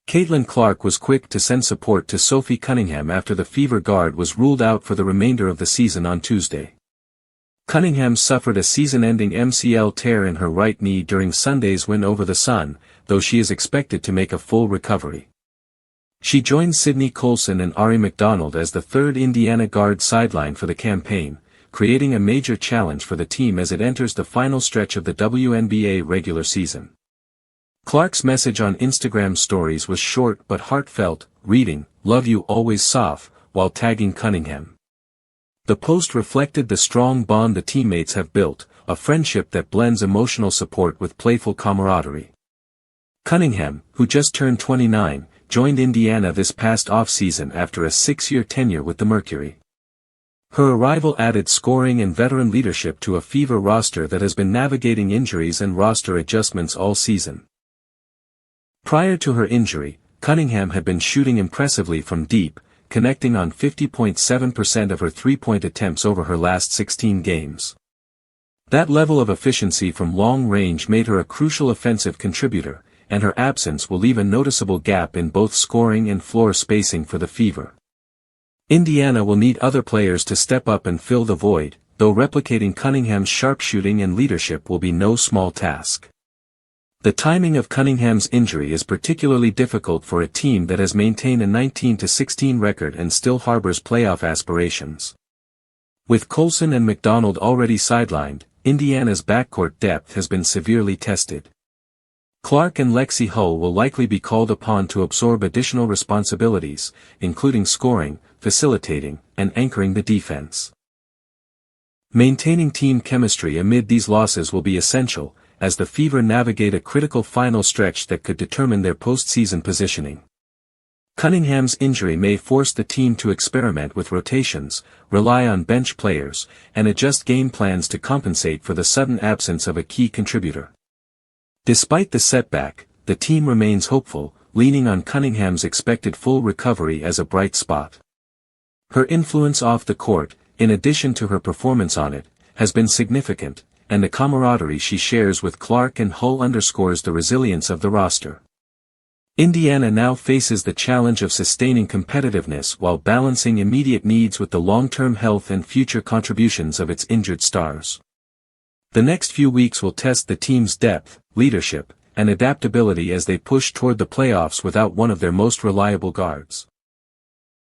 Caitlin Clark was quick to send support to Sophie Cunningham after the Fever guard was ruled out for the remainder of the season on Tuesday. Cunningham suffered a season-ending MCL tear in her right knee during Sunday's win over the Sun, though she is expected to make a full recovery. She joined Sydney Colson and Aari McDonald as the third Indiana guard sidelined for the campaign, creating a major challenge for the team as it enters the final stretch of the WNBA regular season. Clark's message on Instagram stories was short but heartfelt, reading, "Love you always Soph," while tagging Cunningham. The post reflected the strong bond the teammates have built, a friendship that blends emotional support with playful camaraderie. Cunningham, who just turned 29, joined Indiana this past off-season after a 6-year tenure with the Mercury. Her arrival added scoring and veteran leadership to a Fever roster that has been navigating injuries and roster adjustments all season. Prior to her injury, Cunningham had been shooting impressively from deep, connecting on 50.7% of her three-point attempts over her last 16 games. That level of efficiency from long range made her a crucial offensive contributor, and her absence will leave a noticeable gap in both scoring and floor spacing for the Fever. Indiana will need other players to step up and fill the void, though replicating Cunningham's sharpshooting and leadership will be no small task. The timing of Cunningham's injury is particularly difficult for a team that has maintained a 19-16 record and still harbors playoff aspirations. With Colson and McDonald already sidelined, Indiana's backcourt depth has been severely tested. Clark and Lexi Hull will likely be called upon to absorb additional responsibilities, including scoring, facilitating, and anchoring the defense. Maintaining team chemistry amid these losses will be essential, as the Fever navigate a critical final stretch that could determine their postseason positioning. Cunningham's injury may force the team to experiment with rotations, rely on bench players, and adjust game plans to compensate for the sudden absence of a key contributor. Despite the setback, the team remains hopeful, leaning on Cunningham's expected full recovery as a bright spot. Her influence off the court, in addition to her performance on it, has been significant, and the camaraderie she shares with Clark and Hull underscores the resilience of the roster. Indiana now faces the challenge of sustaining competitiveness while balancing immediate needs with the long-term health and future contributions of its injured stars. The next few weeks will test the team's depth, leadership, and adaptability as they push toward the playoffs without one of their most reliable guards.